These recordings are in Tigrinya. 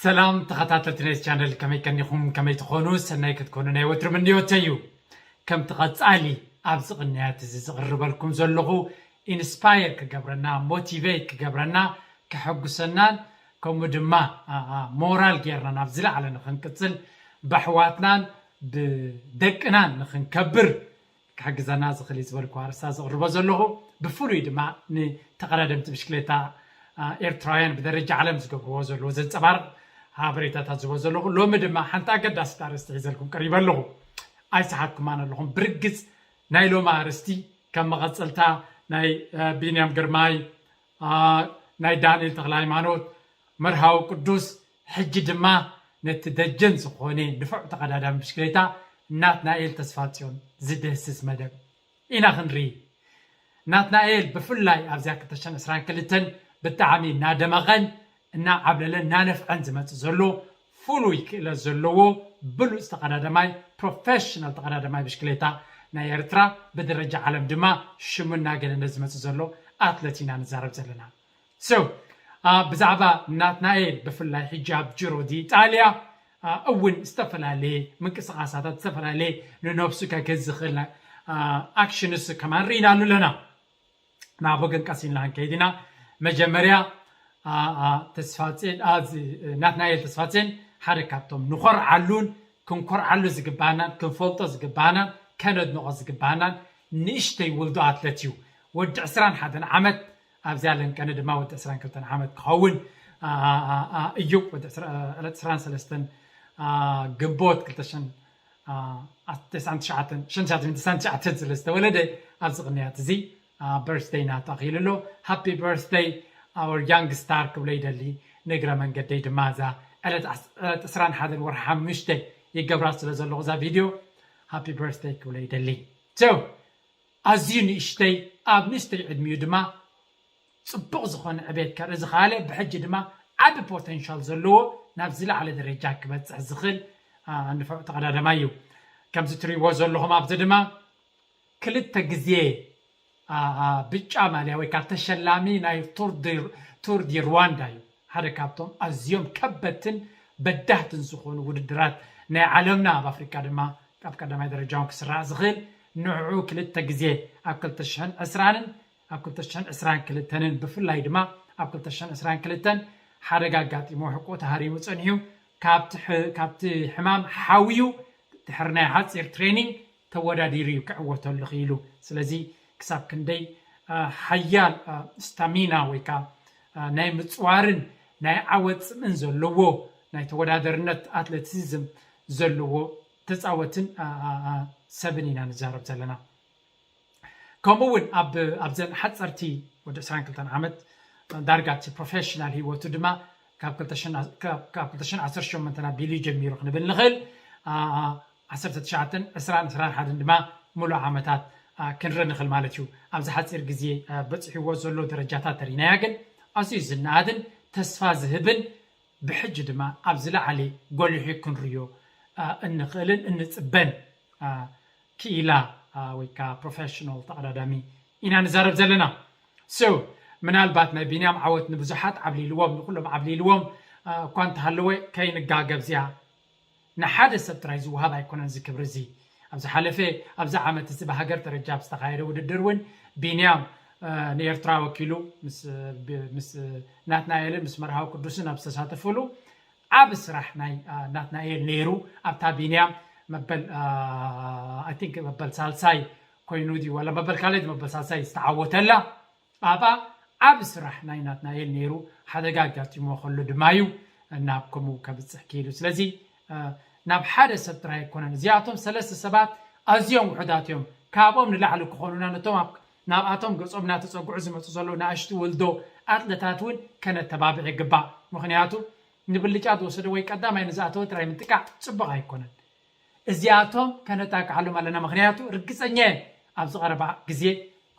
سلام تخطات ناس channel كما يكنيكم كما تخونوا سناي كتكونوا ناي وتر من يوتيو كم تقصالي ابز قنيات زغرب لكم زلغو انسباير كجبرنا موتيفيت كجبرنا كحقسنان كم دما مورال غيرنا نابزلا على نخنقصل بحواتنا بدقنا نخنكبر كحقزنا زخلي زبركو ارسا زغرب زلغو بفلوي دما نتقرادمت بشكليتا ኤርትራውያን بدرجه ዓለም ዝገብርዎ ዘሎ ዘንጸባርቕ ሓበሬታታት ዝቦ ዘለኹ ሎሚ ድማ ሓንቲ ኣገዳሲት ኣርእስቲ ሒዘልኩም ቀሪበ ኣለኹ ኣይሰሓትኩም ኣነ ኣለኹም ብርግፅ ናይ ሎሚ ኣርእስቲ ከም መቐፀልታ ናይ ቢንያም ግርማይ ናይ ዳንኤል ተክለ ሃይማኖት መርሃዊ ቅዱስ ሕጂ ድማ ነቲ ደጀን ዝኾነ ድፉዕ ተቐዳዳሚ ብሽክሌታ ናትናኤል ተስፋጽዮን ዝደስስ መደብ ኢና ክንርኢ ናትናኤል ብፍላይ ኣብዚያ 2022 ብጣዕሚ ናደመቐን እና ዓብለለን ናነፍዐን ዝመጽእ ዘሎ ፍሉይ ክእለት ዘለዎ ብሉፅ ተቐዳዳማይ ፕሮፌሽናል ተቐዳዳማይ ብሽክሌታ ናይ ኤርትራ ብደረጃ ዓለም ድማ ሽሙ እናገነነ ዝመጽእ ዘሎ ኣትሌት ኢና ንዛረብ ዘለና ብዛዕባ ናትናኤል ብፍላይ ሕጂ ኣብ ጂሮ ዲ ኢጣልያ እውን ዝተፈላለየ ምንቅስቓሳታት ዝተፈላለየ ንነብሱ ከገዝ ዝኽእል ኣክሽንስ ከማ ንሪኢና ኣለና ናብ ወገን ቀሲልና ክንከይድ ኢና መጀመርያ ተስፋጽን ናትናኤል ተስፋጽን ሓደ ካብቶም ንኾርዓሉን ክንኮርዓሉ ዝግባናን ክንፈልጦ ዝግባናን ከነድንቆ ዝግባናን ንእሽተይ ውልዶ ኣትሌት እዩ ወዲ 21 ዓመት ኣብዚያ ለንቀነ ድማ ወዲ 22 ዓመት ክኸውን እዩ ወዲ 23 ግንቦት 2099 ዝተወለደ ኣብዚ ቅንያት እዚ birthday ናቱ ኣኺሉሎ happy birthday our young star ክብሎ ይደሊ ንግረ መንገደይ ድማ እዛ ዕለት 21 ወርሒ 5 ይገብራ ስለ ዘለኹ እዛ ቪድዮ happy birthday ክብሎ ይደሊ ኣዝዩ ንእሽተይ ኣብ ንእሽተይ ዕድሚኡ ድማ ፅቡቕ ዝኾነ ዕቤት ከርኢ ዝኸኣለ ብሕጂ ድማ ዓቢ ፖቴንሻል ዘለዎ ናብ ዝለዓለ ደረጃ ክበፅሕ ዝኽእል ንፍዕ ተቐዳዳማ እዩ ከምዚ ትሪእዎ ዘለኹም ኣብዚ ድማ ክልተ ግዜ ብጫ ማልያ ወይ ከዓ ተሸላሚ ናይ ቱር ዲ ሩዋንዳ እዩ ሓደ ካብቶም ኣዝዮም ከበድትን በዳህትን ዝኾኑ ውድድራት ናይ ዓለምና ኣብ ኣፍሪካ ድማ ኣብ ቀዳማይ ደረጃውን ክስራዕ ዝኽእል ንዕዑ ክልተ ግዜ ኣብ 2020 ኣብ 2022 ብፍላይ ድማ ኣብ 2022 ሓደጋ ኣጋጢሞ ሕቆ ተሃሪሙ ፀኒሑ ካብቲ ሕማም ሓዊዩ ድሕሪ ናይ ሓፂር ትሬኒንግ ተወዳዲሩ እዩ ክዕወተሉ ኽኢሉ ስለዚ ክሳብ ክንደይ ሓያል ስታሚና ወይ ከዓ ናይ ምፅዋርን ናይ ዓወፅምን ዘለዎ ናይ ተወዳደርነት ኣትሌቲዝም ዘለዎ ተፃወትን ሰብን ኢና ንዛረብ ዘለና ከምኡውን ኣብዘን ሓፀርቲ ወዲ 22 ዓመት ዳርጋቲ ፕሮፌሽናል ሂወቱ ድማ ካብ 2018 ኣቢሉ ጀሚሩ ክንብል ንኽእል 1921 ድማ ሙሉእ ዓመታት ክንርኢ ንኽእል ማለት እዩ ኣብዚ ሓፂር ግዜ በፂሕዎ ዘሎ ደረጃታት ተሪናያ ግን ኣዝዩ ዝነኣድን ተስፋ ዝህብን ብሕጂ ድማ ኣብ ዝለዓለ ጎሊሑ ክንርዮ እንኽእልን እንፅበን ክኢላ ወይ ከዓ ፕሮፌሽናል ተቐዳዳሚ ኢና ንዛረብ ዘለና ምናልባት ናይ ቢንያም ዓወት ንብዙሓት ዓብሊልዎም ንኩሎም ዓብሊልዎም እኳ እንተሃለወ ከይንጋገብ እዚኣ ንሓደ ሰብ ጥራይ ዝውሃብ ኣይኮነን እዚ ክብሪ እዚ ኣብዚ ሓለፈ ኣብዚ ዓመት እዚ ብሃገር ደረጃ ዝተኻየደ ውድድር እውን ቢንያም ንኤርትራ ወኪሉ ምስ ናትናኤልን ምስ መርሃዊ ቅዱስን ኣብ ዝተሳተፈሉ ዓብ ስራሕ ናይ ናትናኤል ነይሩ ኣብታ ቢንያም መበል መበል ሳልሳይ ኮይኑ ድዩ ወላ መበል ካልእ መበል ሳልሳይ ዝተዓወተላ ኣብኣ ዓብ ስራሕ ናይ ናትናኤል ነይሩ ሓደጋ ኣጋጢሞ ከሎ ድማ እዩ ናብ ከምኡ ከብፅሕ ክኢሉ ስለዚ ናብ ሓደ ሰብ ጥራይ ኣይኮነን እዚኣቶም ሰለስተ ሰባት ኣዝዮም ውሑዳት እዮም ካብኦም ንላዕሊ ክኾኑና ነቶም ናብኣቶም ገጾም እናተፀጉዑ ዝመፁ ዘለዉ ንኣሽቱ ወልዶ ኣትሌታት እውን ከነተባብዕ ይግባእ ምክንያቱ ንብልጫ ዝወሰደ ወይ ቀዳማይ ንዝኣተወ ጥራይ ምጥቃዕ ፅቡቕ ኣይኮነን እዚኣቶም ከነጣቅዓሎም ኣለና ምክንያቱ ርግፀኛ ኣብ ዝቐረባ ግዜ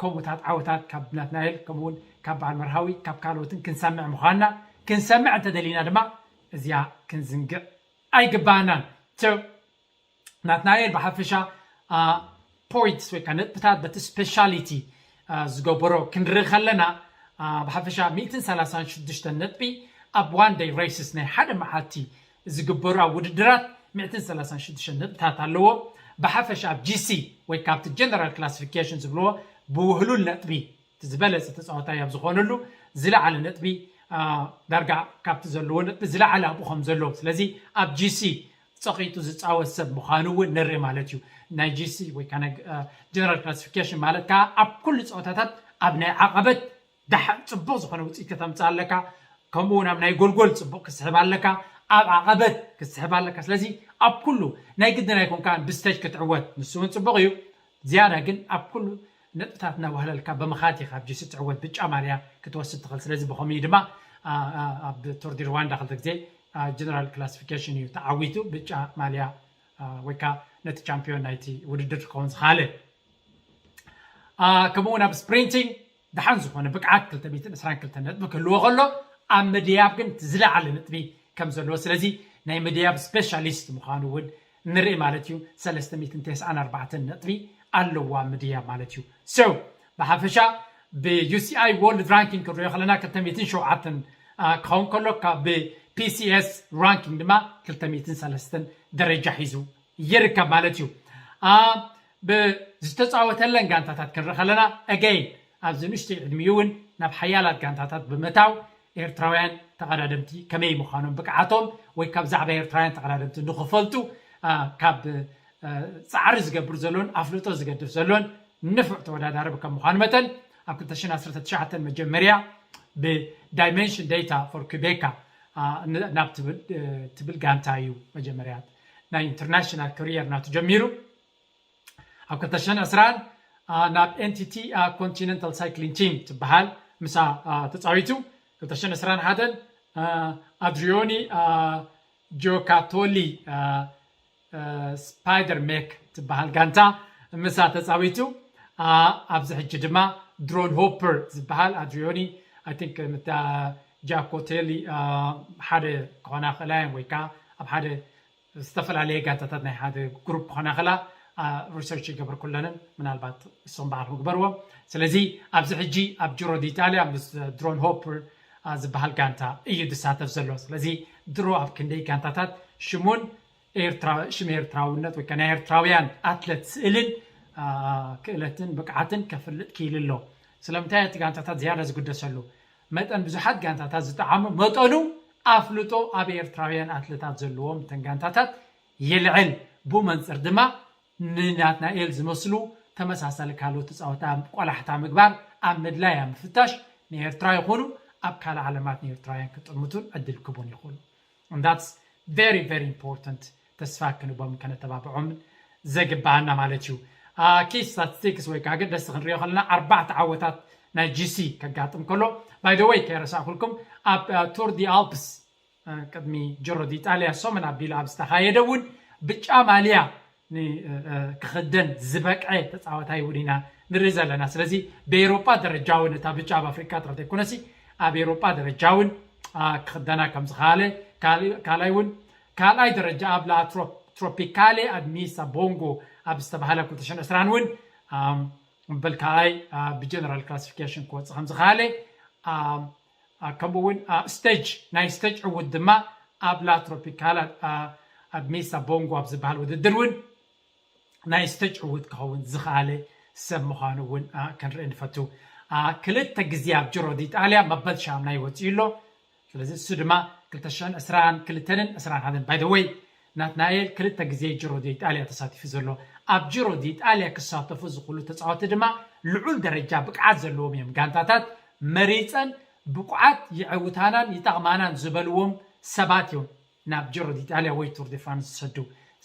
ከምኡታት ዓወታት ካብ ናትናኤል ከምኡውን ካብ በዓል መርሃዊ ካብ ካልኦትን ክንሰምዕ ምዃንና ክንሰምዕ እንተደሊና ድማ እዚኣ ክንዝንግዕ ኣይግባእናን ናትናኤል ብሓፈሻ ፖይንትስ ወይ ከዓ ነጥብታት በቲ ስፔሻሊቲ ዝገብሮ ክንርኢ ከለና ብሓፈሻ 136 ነጥቢ اب وان داي ريسز ناي حدا معاتي زغبروا وددرات 136 نقطات ኣለዎ بحفش اب جي سي ወይ ካብቲ جنرال كلاسيفيكيشن ዝብልዎ ብውህሉል ነጥቢ ዝበለፀ ተፃዋታይ ኣብ ዝኾነሉ ዝለዓለ ነጥቢ ዳርጋ ካብቲ ዘለዎ ነጥቢ ዝለዓለ ኣብኡ ከም ዘሎ ስለዚ ኣብ جي سي ፀቂጡ ዝፃወት ሰብ ምዃኑ እውን ንርኢ ማለት እዩ ናይ جي سي ወይ kana جنرال كلاسيفيكيشن ማለት ከዓ ኣብ ኩሉ ፀወታታት ኣብ ናይ ዓቐበት ፅቡቅ ዝኾነ ውፅኢት ከተምፅእ ኣለካ ከምኡ ውን ኣብ ናይ ጎልጎል ፅቡቅ ክስሕብ ኣለካ ኣብ ዓቐበት ክስሕብ ኣለካ ስለዚ ኣብ ኩሉ ናይ ግድና ይኮንካ ብስተጅ ክትዕወት ንሱ እውን ፅቡቅ እዩ ዝያዳ ግን ኣብ ኩሉ ነጥብታት እናባህለልካ በመኻቲኻ ኣብ ጂሲ ትዕወት ብጫ ማልያ ክትወስድ ትኽእል ስለዚ ብኸምኡ ድማ ኣብ ቱር ዲ ሩዋንዳ ክልተ ግዜ ጀነራል ክላሲፊኬሽን እዩ ተዓዊቱ ብጫ ማልያ ወይ ከዓ ነቲ ቻምፒዮን ናይቲ ውድድር ክኸውን ዝኻኣለ ከምኡ ውን ኣብ ስፕሪንቲንግ ድሓን ዝኾነ ብቅዓት 222 ነጥቢ ክህልዎ ከሎ ኣብ መድያብ ግን ዝለዓለ ነጥቢ ከም ዘለዎ ስለዚ ናይ መድያብ ስፔሻሊስት ምዃኑ እውን ንርኢ ማለት እዩ 394 ነጥቢ ኣለዋ መድያብ ማለት እዩ ሶ ብሓፈሻ ብዩሲአይ ወርልድ ራንኪንግ ክንሪኦ ከለና 207 ክኸውን ከሎ ብፒሲኤስ ራንኪንግ ድማ 203 ደረጃ ሒዙ ይርከብ ማለት እዩ ብዝተፃወተለን ጋንታታት ክንርኢ ከለና ኣገይን ኣብዚ ንእሽተይ ዕድሚኡ እውን ናብ ሓያላት ጋንታታት ብምእታው ኤርትራውያን ተቀዳደምቲ ከመይ ምዃኖም ብቅዓቶም ወይ ካብ ዛዕባ ኤርትራውያን ተቀዳደምቲ ንኽፈልጡ ካብ ፃዕሪ ዝገብር ዘሎን ኣፍልጦ ዝገድፍ ዘሎን ንፍዕ ተወዳዳሪ ከም ምዃኑ መጠን ኣብ 2019 መጀመርያ ብዳይሜንሽን ዴታ ፎር ኩቤካ ናብ ትብል ጋንታ እዩ መጀመርያ ናይ ኢንተርናሽናል ካሪየር ናቱ ጀሚሩ ኣብ 2020 ናብ ኤንቲቲ ኮንቲነንታል ሳይክሊንግ ቲም ትበሃል ምሳ ተፃዊቱ 2021 ኣድሪዮኒ ጆካቶሊ ስፓይደር ሜክ ትበሃል ጋንታ ምሳ ተፃዊቱ ኣብዚ ሕጂ ድማ ድሮን ሆፐር ዝበሃል ኣድሪዮኒ ኣይ ቲንክ ጃኮቴሊ ሓደ ክኾና ክእላየን ወይ ከዓ ኣብ ሓደ ዝተፈላለየ ጋንታታት ናይ ሓደ ግሩፕ ክኾና ክእላ ሪሰርች ይገብር ኩለንን ምናልባት እሶም በዓልኩም ግበርዎም ስለዚ ኣብዚ ሕጂ ኣብ ጅሮ ዲኢጣልያ ምስ ድሮን ሆፐር ዝበሃል ጋንታ እዩ ዝሳተፍ ዘሎ ስለዚ ድሮ ኣብ ክንደይ ጋንታታት ሽሙን ሽም ኤርትራውነት ወይ ከዓ ናይ ኤርትራውያን ኣትለት ስእልን ክእለትን ብቅዓትን ከፍልጥ ክኢሉ ኣሎ ስለምንታይ እቲ ጋንታታት ዝያዳ ዝግደሰሉ መጠን ብዙሓት ጋንታታት ዝጠዓሙ መጠኑ ኣፍልጦ ኣብ ኤርትራውያን ኣትለታት ዘለዎም እተን ጋንታታት ይልዕል ብመንፅር ድማ ንናትናኤል ዝመስሉ ተመሳሳሊ ካልኦት ተፃወታ ቆላሕታ ምግባር ኣብ ምድላይ ምፍታሽ ንኤርትራ ይኹኑ ኣብ ካልእ ዓለማት ንኤርትራውያን ክጥምቱን ዕድል ክቡን ይኽእሉ and that's very very important ተስፋ ክንቦም ከነተባብዖም ዘግባአና ማለት እዩ ኬስ ስታቲስቲክስ ወይ ከዓ ደስ ክንሪኦ ከለና 4 ዓወታት ናይ ጂሲ ከጋጥም ከሎ by the way ከረሳኩልኩም ኣብ ቱር ዲ ኣልፕስ ቅድሚ ጅሮ ዲኢጣልያ ሶመን ኣቢሉ ኣብ ዝተኻየደውን ብጫ ማልያ ክኽደን ዝበቅዐ ተፃዋታይ እውን ኢና ንርኢ ዘለና ስለዚ ብኤሮጳ ደረጃ እውን እታ ብጫ ኣብ ኣፍሪካ ጥራሕ ኣይኮነሲ ኣብ ኤሮጳ ደረጃ እውን ክኽደና ከም ዝኸኣለ ካልኣይ እውን ካልኣይ ደረጃ ኣብ ላ ትሮፒካሌ ኣድሚሳ ቦንጎ ኣብ ዝተባሃለ 2020 እውን በል ካልኣይ ብጀነራል ክላሲፊኬሽን ክወፅእ ከም ዝኸኣለ ከምኡ እውን ስቴጅ ናይ ስቴጅ ዕውት ድማ ኣብ ላ ትሮፒካል ኣድሚሳ ቦንጎ ኣብ ዝበሃል ውድድር እውን ናይ ስቴጅ ዕውት ክኸውን ዝኸኣለ ሰብ ምዃኑ እውን ክንርኢ ንፈቱ ክልተ ግዜ ኣብ ጅሮ ዲኢጣልያ መበል ሻምና ይወፅኡ ኣሎ ስለዚ እሱ ድማ 2022 by the way ናትናኤል ክልተ ግዜ ጅሮ ዲኢጣልያ ተሳቲፉ ዘሎ ኣብ ጅሮ ዲኢጣልያ ክሳተፉ ዝኽእሉ ተፃወቲ ድማ ልዑል ደረጃ ብቅዓት ዘለዎም እዮም ጋንታታት መሪፀን ብቁዓት ይዕውታናን ይጠቕማናን ዝበልዎም ሰባት እዮም ናብ ጅሮ ዲኢጣልያ ወይ ቱር ዲ ፍራንስ ዝሰዱ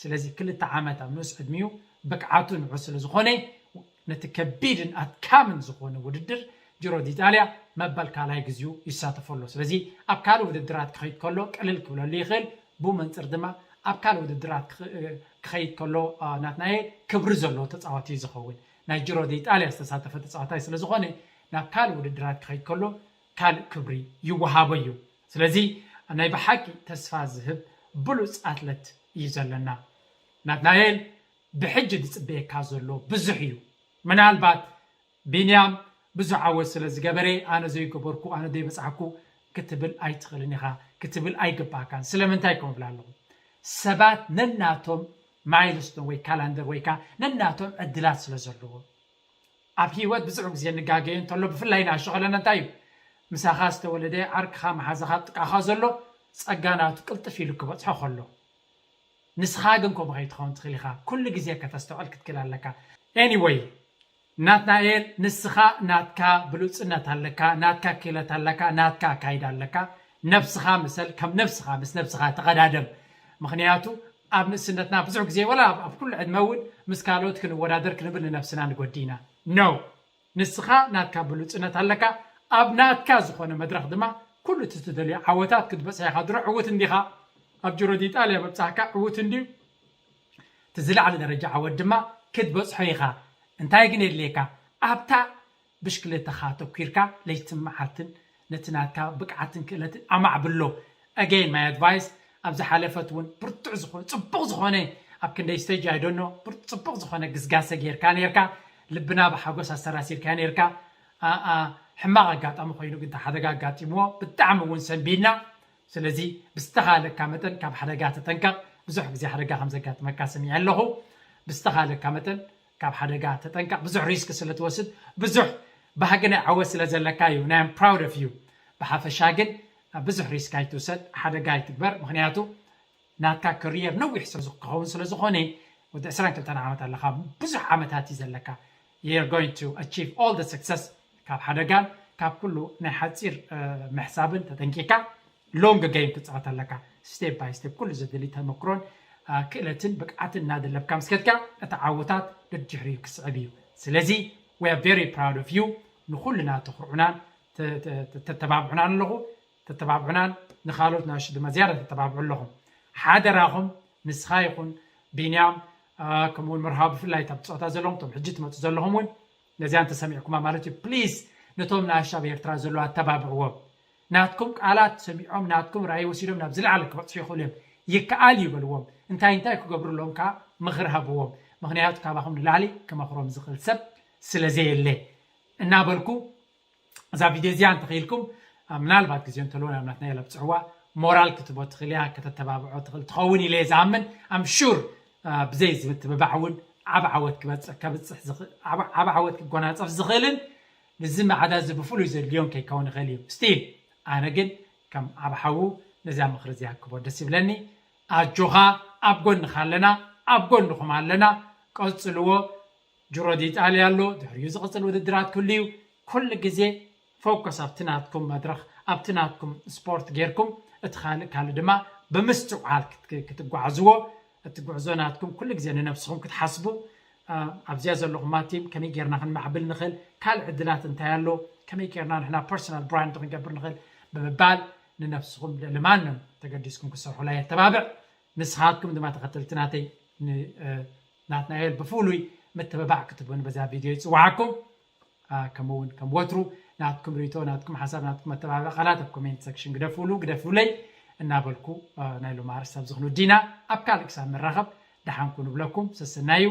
ስለዚ ክልተ ዓመት ኣብ ንኡስ ዕድሚኡ ብቅዓቱ ንዑ ስለ ዝኾነ ነቲ ከቢድን ኣትካምን ዝኾነ ውድድር ጅሮ ዲኢጣልያ መበል ካልኣይ ግዜኡ ይሳተፈሉ ስለዚ ኣብ ካልእ ውድድራት ክኸይድ ከሎ ቅልል ክብለሉ ይኽእል ብመንፅር ድማ ኣብ ካልእ ውድድራት ክኸይድ ከሎ ናትናኤል ክብሪ ዘለዎ ተፃዋቲ እዩ ዝኸውን ናይ ጅሮ ዲኢጣልያ ዝተሳተፈ ተፃዋታይ ስለ ዝኾነ ናብ ካልእ ውድድራት ክኸይድ ከሎ ካልእ ክብሪ ይወሃቦ እዩ ስለዚ ናይ ብሓቂ ተስፋ ዝህብ ብሉፅ ኣትለት እዩ ዘለና ናትናኤል ብሕጂ ዝፅበየካ ዘሎ ብዙሕ እዩ ምናልባት ቢንያም ብዙሕ ዓወት ስለ ዝገበረ ኣነ ዘይገበርኩ ኣነ ዘይበፅሐኩ كتبل أي تخلنيها كتبل أي جباكان سلمنتايكم بلالو سبات نناتهم مايلستون وي كالندر ويكا نناتهم أدلات سلزرلو أبي وقت بزعق زين نجاجين طلب في الليل شغلنا تايب مساخاست ولدي عرك خام حزخات كخازلو صقانات قلت في لك بصح خلو نسخاغنكم بغيت خون تخليها كل جزيه كتستوعب كتكل لك anyway ناتنايل نسخا ناتكا بلوصنات لك ناتكا كيلت لك ناتكا كايد لك نفسها مثل كم نفسها بس نفسها تقدادم مخنياتو اب نسنتنا بزح جزيه ولا اب كل عد مود مسكالوت كن ودادر كنبل نفسنا نغدينا نو نسخا ناتكا بلوصنات لك اب ناتكا زخونه مدرخ دما كل تتدلي عوتات كتبصح يخدر عوت انديخا اب جرو دي طاليا بصحكا عوت اندي تزلع على درجه عود دما كتبصح يخا انتاي غني ليكا ابتا بشكل تخاطب كيركا ليتمحاتن نتناكا بقعتن كلت امع بلو again my advice ابز حلفتون برتع زخون صبق زخونه اب كندي ستيج اي دون نو صبق زخونه غزغاسه غيركا نيركا لبنا بحاغوس اسراسير كان يركا حماق غاطام خوينو كنت حدغا غاطيمو بتعم ون سنبينا سلازي بستخالك كمتن كاب حدغا تطنقق بزح غزي حدغا خمسغات مكاسمي يالله بستخالك كمتن كاب حدغا تطنقق بزح ريسك سلتوسد بزح بحقنا عوس لزلكايو نام proud of you بحفشاغن بزح ريسك ايتوسد حدغا يتكبر مخنياتو ناتكا كارير نو يحسب زقون سلازخوني ود 12 عامات لخا بزح عامات يزلكا you're going to achieve all the success كاب حدغان كاب كله نحصير محسابن تطنقيكا long game تصعت لك step by step كل زدلي تمكرون كلتن بقعتن نادلب كامسكتكا اتعاوتات دجحري كصعبيو سلازي we are very proud of you نخلنا تخرعنان تتبعبعنان له تتبعبعنان نخالوت ناشد مزياره تتبعبع لهم حاضرهم نسخايكم بينيام كمون مرحب في الله تبصوتا زلهم تم حجت متزلهم نزيان تسمعكم مالتي بليز نتوم ناشاب يرترا زلوا تبابعوا ناتكم قالات سمعهم ناتكم راي وسيدهم نبزل عليك بصي خولهم يكال يبلوهم انتاي كغبر لهم كا مخرهبوهم مخنيات كاباهم لالي كما خروم زخل سب سلازي اللي انابلكو ذا فيديو زيان تخيلكم منال بعد كزيون تلونا مناتنا يلا بصعوا مورال كتبوا تخليها كتتبابعوا تخوني لي زامن ام شور بزيز بتبعون عبعوت كبصح زخ عبعوت كغوناصف زخلن لزم عداز بفلو يزليون كيكون غليو ستيل انا جن كم عبحو نزا مخرز ياكبو دس يبلني اجوها ابغون خالنا ابغون خمالنا قصلو جرودي طاليالو دحريو زقصل وددرات كليو كل غزي فوكس ابتناتكم مدرخ ابتناتكم سبورت غيركم اتخالك هال دما بمستوعال كتغعزو اتغعزوناتكم كل غزي نفسكم كتحسبوا ابزيا زلو ماتيم كمي غيرنا خنمحبل نخل كال عدلات انتيالو كمي غيرنا نحنا بيرسونال براند نقبر نخل بمبال لنفسكم لمانم تقدسكم كسرحوا لا يتبابع نسخاتكم دما تقتلتناتي ناتنايل بفولوي متبابع كتبون بزا فيديو يصوعكم كمون كموترو ناتكم ريتو ناتكم حساب ناتكم متبابع قناتكم كومنت سكشن قدفولي እናበልኩ ናይሎ ማርሳብ ዝኽኑ ዲና ኣብ ካልእ ክሳብ መራኸብ ደሓን ኩኑ ብለኩም ሰሰናዩ